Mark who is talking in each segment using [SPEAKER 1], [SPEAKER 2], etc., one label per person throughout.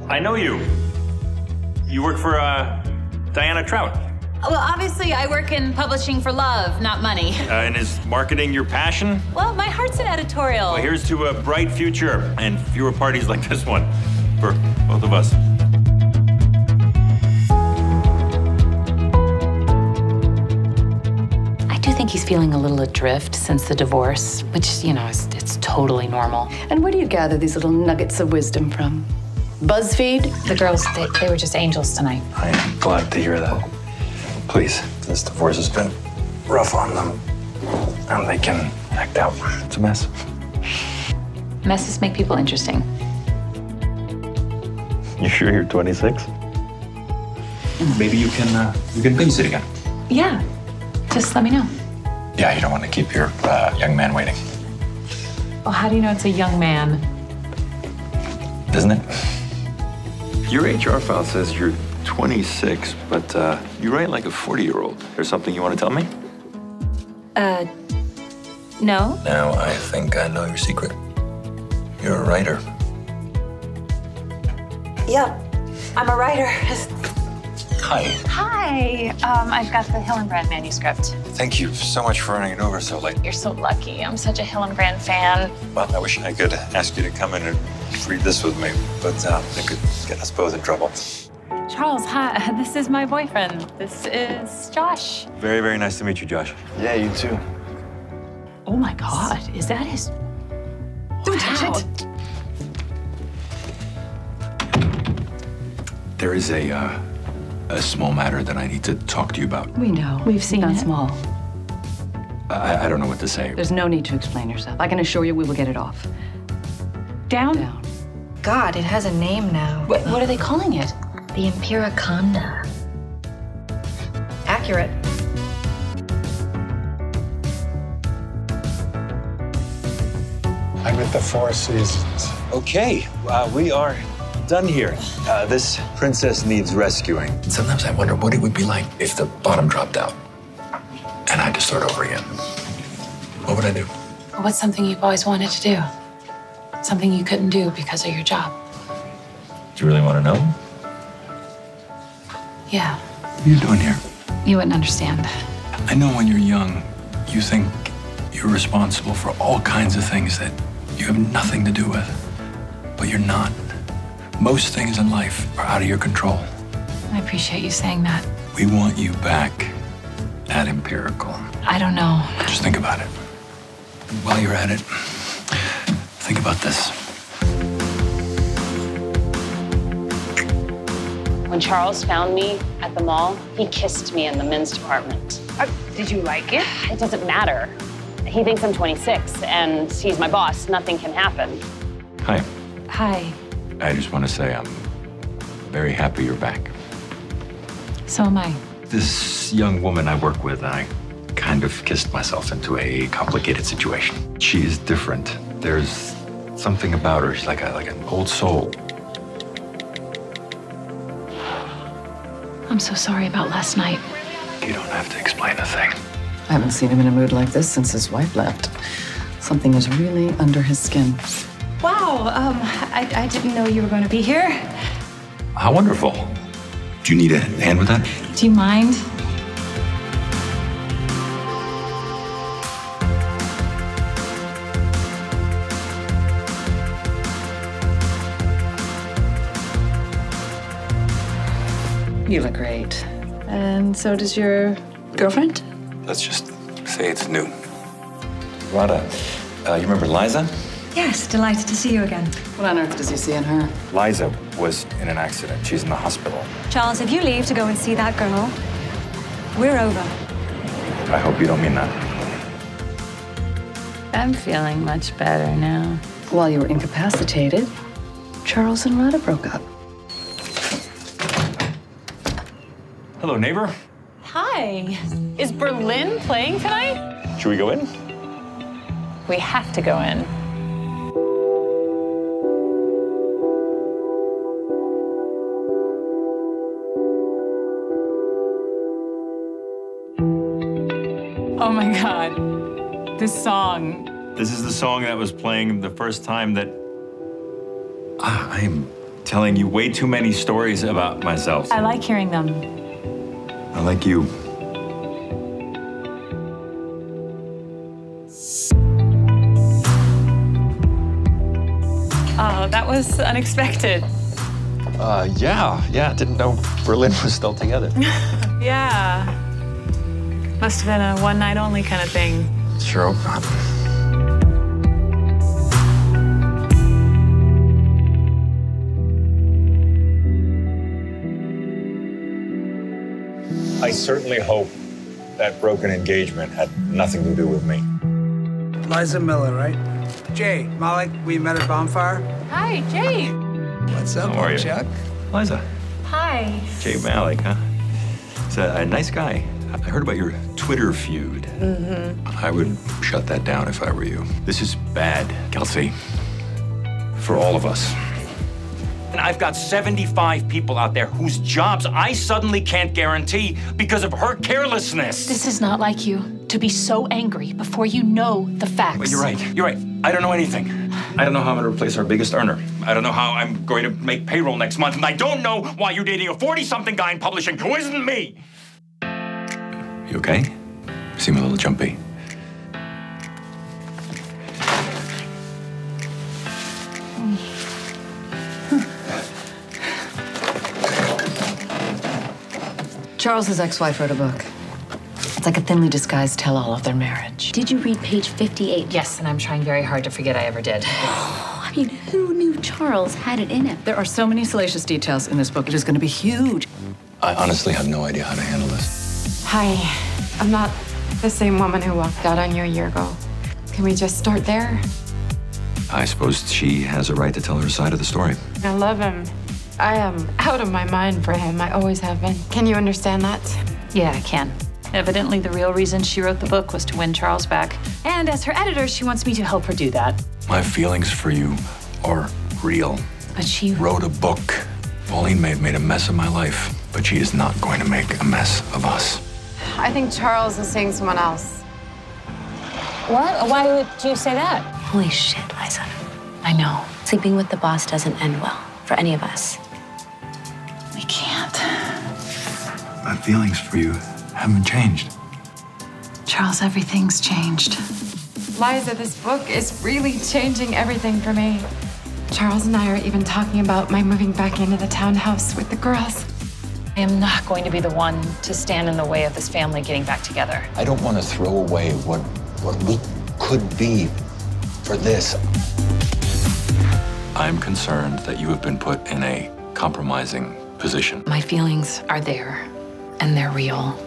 [SPEAKER 1] I know you. You work for, Diana Trout.
[SPEAKER 2] Well, obviously, I work in publishing for love, not money.
[SPEAKER 1] And is marketing your passion?
[SPEAKER 2] Well, my heart's in editorial.
[SPEAKER 1] Well, here's to a bright future and fewer parties like this one for both of us.
[SPEAKER 3] I do think he's feeling a little adrift since the divorce, which, you know, it's totally normal.
[SPEAKER 4] And where do you gather these little nuggets of wisdom from? BuzzFeed?
[SPEAKER 3] The girls, they were just angels tonight.
[SPEAKER 5] I am glad to hear that. Please, this divorce has been rough on them, and they can act out. It's a mess.
[SPEAKER 3] Messes make people interesting.
[SPEAKER 5] You sure you're 26?
[SPEAKER 1] Maybe you can babysit again.
[SPEAKER 3] Yeah, just let me know.
[SPEAKER 5] Yeah, you don't want to keep your young man waiting.
[SPEAKER 3] Well, how do you know it's a young man?
[SPEAKER 5] Isn't it? Your HR file says you're 26, but you write like a 40-year-old. There's something you want to tell me?
[SPEAKER 2] No.
[SPEAKER 5] Now I think I know your secret. You're a writer.
[SPEAKER 2] Yeah, I'm a writer.
[SPEAKER 5] Hi.
[SPEAKER 3] Hi, I've got the Hillenbrand manuscript.
[SPEAKER 5] Thank you so much for running it over so late.
[SPEAKER 3] You're so lucky. I'm such a Hillenbrand fan.
[SPEAKER 5] Well, I wish I could ask you to come in and read this with me, but it could get us both in trouble.
[SPEAKER 3] Charles, hi. This is my boyfriend. This is Josh.
[SPEAKER 5] Very, very nice to meet you, Josh. Yeah, you too.
[SPEAKER 3] Oh my God, is that his?
[SPEAKER 4] Don't touch it.
[SPEAKER 5] There is a small matter that I need to talk to you about.
[SPEAKER 4] We know.
[SPEAKER 3] We've seen
[SPEAKER 4] Not
[SPEAKER 3] it.
[SPEAKER 4] small.
[SPEAKER 5] I don't know what to say.
[SPEAKER 4] There's no need to explain yourself. I can assure you we will get it off.
[SPEAKER 3] Down?
[SPEAKER 4] Down.
[SPEAKER 6] God, it has a name now.
[SPEAKER 3] What are they calling it?
[SPEAKER 6] The Empiriconda. Accurate.
[SPEAKER 7] I'm at the Four Seasons.
[SPEAKER 5] Okay, we are done here. This princess needs rescuing. Sometimes I wonder what it would be like if the bottom dropped out and I had to start over again. What would I do?
[SPEAKER 3] What's something you've always wanted to do? Something you couldn't do because of your job?
[SPEAKER 5] Do you really want to know?
[SPEAKER 3] Yeah,
[SPEAKER 5] What are you doing here?
[SPEAKER 3] you wouldn't understand.
[SPEAKER 5] I know when you're young, you think you're responsible for all kinds of things that you have nothing to do with, but you're not. Most things in life are out of your control.
[SPEAKER 3] I appreciate you saying that.
[SPEAKER 5] We want you back at Empirical.
[SPEAKER 3] I don't know.
[SPEAKER 5] Just think about it. While you're at it, think about this.
[SPEAKER 8] When Charles found me at the mall, he kissed me in the men's department.
[SPEAKER 3] Did you like it?
[SPEAKER 8] It doesn't matter. He thinks I'm 26, and he's my boss. Nothing can happen.
[SPEAKER 5] Hi.
[SPEAKER 3] Hi.
[SPEAKER 5] I just want to say I'm very happy you're back.
[SPEAKER 3] So am I.
[SPEAKER 5] This young woman I work with, I kind of kissed myself into a complicated situation. She is different. There's something about her. She's like an old soul.
[SPEAKER 3] I'm so sorry about last night.
[SPEAKER 5] You don't have to explain a thing.
[SPEAKER 4] I haven't seen him in a mood like this since his wife left. Something is really under his skin.
[SPEAKER 2] Wow, I didn't know you were going to be here.
[SPEAKER 5] How wonderful. Do you need a hand with that?
[SPEAKER 3] Do you mind?
[SPEAKER 4] You look great. And so does your girlfriend?
[SPEAKER 5] Let's just say it's new. Rada, you remember Liza?
[SPEAKER 6] Yes, delighted to see you again.
[SPEAKER 4] What on earth does he see in her?
[SPEAKER 5] Liza was in an accident. She's in the hospital.
[SPEAKER 6] Charles, if you leave to go and see that girl, we're over.
[SPEAKER 5] I hope you don't mean that.
[SPEAKER 3] I'm feeling much better now.
[SPEAKER 4] While you were incapacitated, Charles and Rada broke up.
[SPEAKER 1] Hello, neighbor.
[SPEAKER 8] Hi. Is Berlin playing tonight?
[SPEAKER 1] Should we go in?
[SPEAKER 8] We have to go in.
[SPEAKER 3] Oh my God. This song.
[SPEAKER 1] This is the song that was playing the first time that...
[SPEAKER 5] I'm
[SPEAKER 1] telling you way too many stories about myself.
[SPEAKER 3] I like hearing them.
[SPEAKER 1] I like you.
[SPEAKER 3] Oh, that was unexpected.
[SPEAKER 5] Yeah. Didn't know Berlin was still together.
[SPEAKER 3] Yeah. Must have been a one-night only kind of thing.
[SPEAKER 5] Sure hope not. I certainly hope that broken engagement had nothing to do with me.
[SPEAKER 7] Liza Miller, right? Jay, Malik, we met at Bonfire.
[SPEAKER 3] Hi, Jay.
[SPEAKER 7] What's up,
[SPEAKER 1] How are you?
[SPEAKER 7] Chuck?
[SPEAKER 1] Liza.
[SPEAKER 3] Hi.
[SPEAKER 1] Jay Malik, huh? He's a nice guy. I heard about your Twitter feud. I would shut that down if I were you. This is bad, Kelsey. For all of us.
[SPEAKER 9] And I've got 75 people out there whose jobs I suddenly can't guarantee because of her carelessness.
[SPEAKER 3] This is not like you to be so angry before you know the facts.
[SPEAKER 9] But you're right. I don't know anything. I don't know how I'm going to replace our biggest earner. I don't know how I'm going to make payroll next month. And I don't know why you're dating a 40-something guy in publishing who isn't me.
[SPEAKER 1] You okay? You seem a little jumpy.
[SPEAKER 4] Charles's ex-wife wrote a book. It's like a thinly disguised tell-all of their marriage.
[SPEAKER 10] Did you read page 58?
[SPEAKER 3] Yes, and I'm trying very hard to forget I ever did.
[SPEAKER 10] I mean, who knew Charles had it in him?
[SPEAKER 4] There are so many salacious details in this book. It is going to be huge.
[SPEAKER 5] I honestly have no idea how to handle this.
[SPEAKER 2] Hi, I'm not the same woman who walked out on you a year ago. Can we just start there?
[SPEAKER 1] I suppose she has a right to tell her side of the story.
[SPEAKER 2] I love him. I am out of my mind for him. I always have been. Can you understand that?
[SPEAKER 3] Yeah, I can. Evidently, the real reason she wrote the book was to win Charles back. And as her editor, she wants me to help her do that.
[SPEAKER 1] My feelings for you are real.
[SPEAKER 3] But she
[SPEAKER 1] Wrote a book. Pauline may have made a mess of my life, but she is not going to make a mess of us.
[SPEAKER 2] I think Charles is seeing someone else.
[SPEAKER 8] What? Why would you say that?
[SPEAKER 10] Holy shit, Liza.
[SPEAKER 3] I know.
[SPEAKER 10] Sleeping with the boss doesn't end well for any of us.
[SPEAKER 3] We can't.
[SPEAKER 1] My feelings for you haven't changed.
[SPEAKER 3] Charles, everything's changed.
[SPEAKER 2] Liza, this book is really changing everything for me. Charles and I are even talking about my moving back into the townhouse with the girls.
[SPEAKER 3] I am not going to be the one to stand in the way of this family getting back together.
[SPEAKER 5] I don't want to throw away what we could be for this.
[SPEAKER 1] I'm concerned that you have been put in a compromising position.
[SPEAKER 3] My feelings are there, and they're real.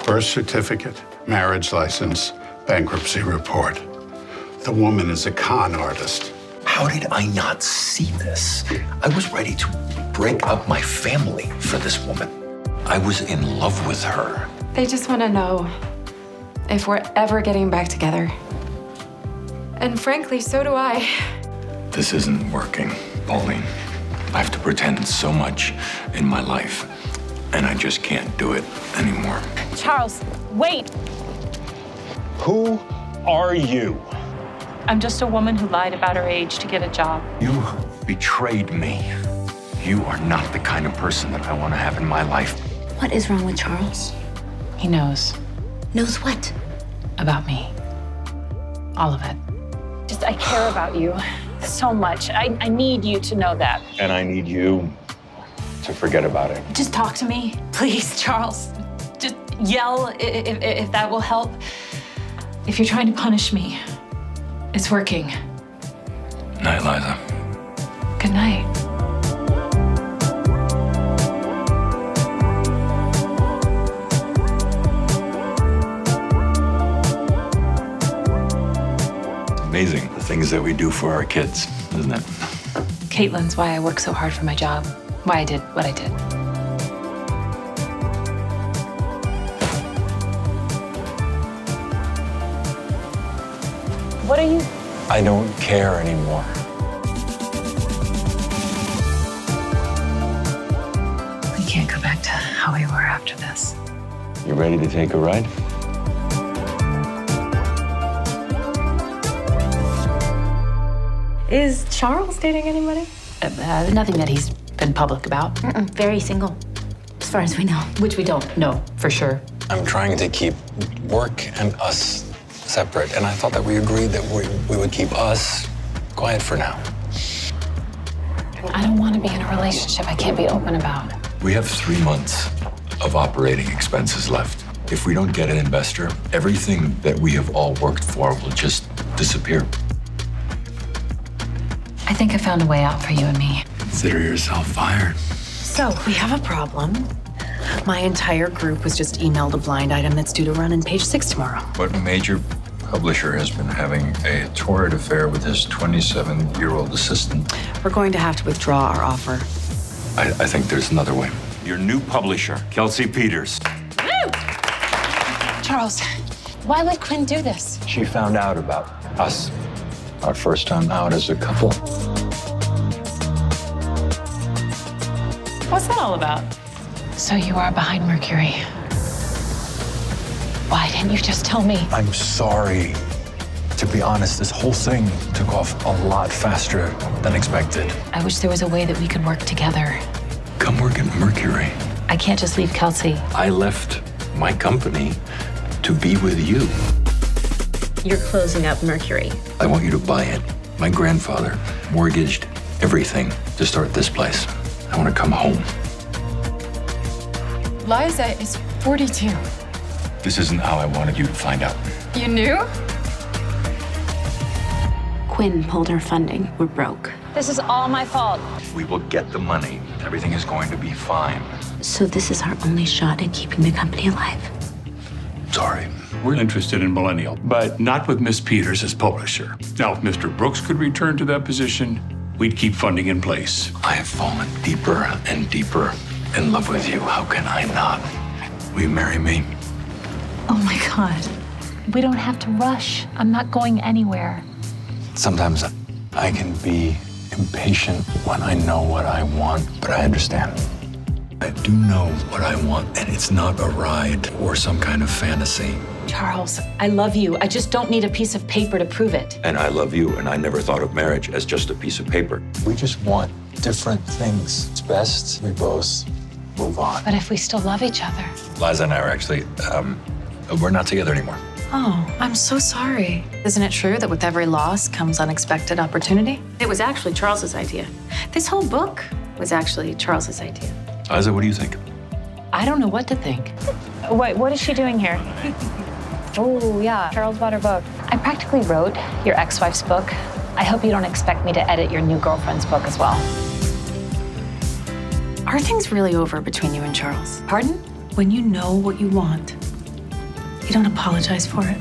[SPEAKER 11] Birth certificate, marriage license, bankruptcy report. The woman is a con artist.
[SPEAKER 5] How did I not see this? I was ready to break up my family for this woman. I was in love with her.
[SPEAKER 2] They just want to know if we're ever getting back together. And frankly, so do I.
[SPEAKER 1] This isn't working, Pauline. I have to pretend so much in my life, and I just can't do it anymore.
[SPEAKER 8] Charles, wait.
[SPEAKER 9] Who are you?
[SPEAKER 3] I'm just a woman who lied about her age to get a job.
[SPEAKER 1] You betrayed me. You are not the kind of person that I want to have in my life.
[SPEAKER 10] What is wrong with Charles?
[SPEAKER 3] He knows
[SPEAKER 10] Knows what?
[SPEAKER 3] about me. All of it.
[SPEAKER 8] I care about you so much. I need you to know that.
[SPEAKER 5] And I need you to forget about it.
[SPEAKER 3] Just talk to me, please, Charles. Just yell if that will help. If you're trying to punish me, it's working.
[SPEAKER 1] Night, Liza.
[SPEAKER 3] Good night.
[SPEAKER 1] Amazing, the things that we do for our kids, isn't it?
[SPEAKER 3] Caitlin's why I work so hard for my job, why I did what I did.
[SPEAKER 8] What are you?
[SPEAKER 5] I don't care anymore.
[SPEAKER 3] We can't go back to how we were after this.
[SPEAKER 5] You ready to take a ride?
[SPEAKER 2] Is Charles dating anybody?
[SPEAKER 3] Nothing that he's been public about.
[SPEAKER 10] Very single, as far as we know.
[SPEAKER 3] Which we don't know for sure.
[SPEAKER 5] I'm trying to keep work and us separate, and I thought that we agreed that we would keep us quiet for now.
[SPEAKER 3] I don't want to be in a relationship I can't be open about.
[SPEAKER 1] We have 3 months of operating expenses left. If we don't get an investor, everything that we have all worked for will just disappear.
[SPEAKER 3] I think I found a way out for you and me.
[SPEAKER 11] Consider yourself fired.
[SPEAKER 12] So, we have a problem. My entire group was just emailed a blind item that's due to run in page 6 tomorrow.
[SPEAKER 1] What major publisher has been having a torrid affair with his 27-year-old assistant?
[SPEAKER 12] We're going to have to withdraw our offer.
[SPEAKER 1] I think there's another way.
[SPEAKER 9] Your new publisher, Kelsey Peters.
[SPEAKER 3] Woo! Charles, why would Quinn do this?
[SPEAKER 5] She found out about us, our first time out as a couple.
[SPEAKER 3] What's that all about? So you are behind Mercury. Why didn't you just tell me?
[SPEAKER 5] I'm sorry. To be honest, this whole thing took off a lot faster than expected.
[SPEAKER 3] I wish there was a way that we could work together.
[SPEAKER 1] Come work at Mercury.
[SPEAKER 3] I can't just leave Kelsey.
[SPEAKER 1] I left my company to be with you.
[SPEAKER 10] You're closing up Mercury.
[SPEAKER 1] I want you to buy it. My grandfather mortgaged everything to start this place. I want to come home.
[SPEAKER 2] Liza is 42.
[SPEAKER 1] This isn't how I wanted you to find out.
[SPEAKER 2] You knew?
[SPEAKER 10] Quinn pulled her funding. We're broke.
[SPEAKER 8] This is all my fault.
[SPEAKER 1] We will get the money. Everything is going to be fine.
[SPEAKER 10] So this is our only shot at keeping the company alive.
[SPEAKER 1] Sorry.
[SPEAKER 11] We're interested in Millennial, but not with Miss Peters as publisher. Now, if Mr. Brooks could return to that position, we'd keep funding in place.
[SPEAKER 1] I have fallen deeper and deeper in love with you. How can I not? Will you marry me?
[SPEAKER 3] Oh my God. We don't have to rush. I'm not going anywhere.
[SPEAKER 5] Sometimes I can be impatient when I know what I want, but I understand.
[SPEAKER 1] I do know what I want, and it's not a ride or some kind of fantasy.
[SPEAKER 3] Charles, I love you. I just don't need a piece of paper to prove it.
[SPEAKER 1] And I love you, and I never thought of marriage as just a piece of paper.
[SPEAKER 5] We just want different things. It's best we both move on.
[SPEAKER 3] But if we still love each other.
[SPEAKER 1] Liza and I are actually, we're not together anymore.
[SPEAKER 12] Oh, I'm so sorry. Isn't it true that with every loss comes unexpected opportunity? It was actually Charles's idea. This whole book was actually Charles's idea.
[SPEAKER 1] Liza, what do you think?
[SPEAKER 3] I don't know what to think.
[SPEAKER 8] Wait, what is she doing here? Oh, yeah, Charles bought her book. I practically wrote your ex-wife's book. I hope you don't expect me to edit your new girlfriend's book as well.
[SPEAKER 12] Are things really over between you and Charles?
[SPEAKER 3] Pardon?
[SPEAKER 12] When you know what you want, you don't apologize for it.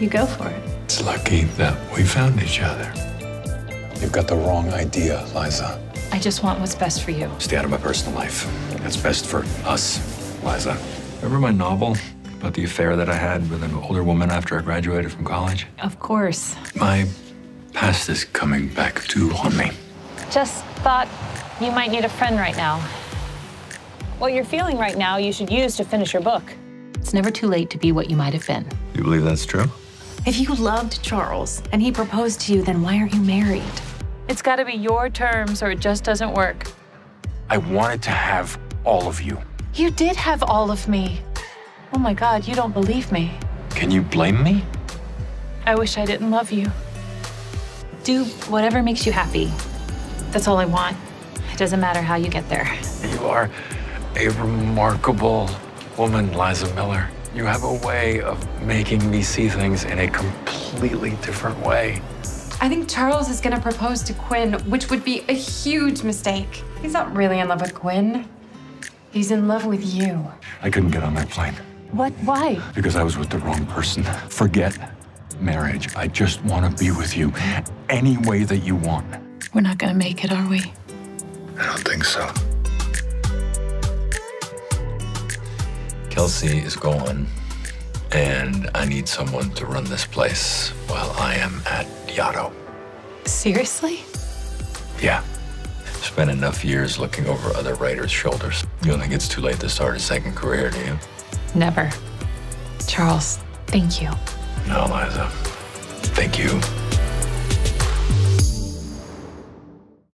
[SPEAKER 12] You go for it.
[SPEAKER 1] It's lucky that we found each other.
[SPEAKER 5] You've got the wrong idea, Liza.
[SPEAKER 3] I just want what's best for you.
[SPEAKER 1] Stay out of my personal life. That's best for us, Liza. Remember my novel about the affair that I had with an older woman after I graduated from college?
[SPEAKER 3] Of course.
[SPEAKER 1] My past is coming back to haunt me.
[SPEAKER 8] Just thought you might need a friend right now. What you're feeling right now, you should use to finish your book.
[SPEAKER 3] It's never too late to be what you might have been.
[SPEAKER 1] You believe that's true?
[SPEAKER 12] If you loved Charles and he proposed to you, then why aren't you married?
[SPEAKER 3] It's got to be your terms or it just doesn't work.
[SPEAKER 9] I wanted to have all of you.
[SPEAKER 3] You did have all of me. Oh my God, you don't believe me.
[SPEAKER 1] Can you blame me?
[SPEAKER 3] I wish I didn't love you. Do whatever makes you happy. That's all I want. It doesn't matter how you get there.
[SPEAKER 1] You are a remarkable woman, Liza Miller. You have a way of making me see things in a completely different way.
[SPEAKER 2] I think Charles is gonna propose to Quinn, which would be a huge mistake. He's not really in love with Quinn. He's in love with you.
[SPEAKER 1] I couldn't get on that plane.
[SPEAKER 3] What? Why?
[SPEAKER 1] Because I was with the wrong person. Forget marriage. I just want to be with you any way that you want.
[SPEAKER 3] We're not gonna make it, are we?
[SPEAKER 1] I don't think so. Kelsey is gone, and I need someone to run this place while I am at Yaddo.
[SPEAKER 3] Seriously?
[SPEAKER 1] Yeah. Spent enough years looking over other writers' shoulders. You don't think it's too late to start a second career, do you?
[SPEAKER 3] Never. Charles, thank you.
[SPEAKER 1] No, Liza. Thank you.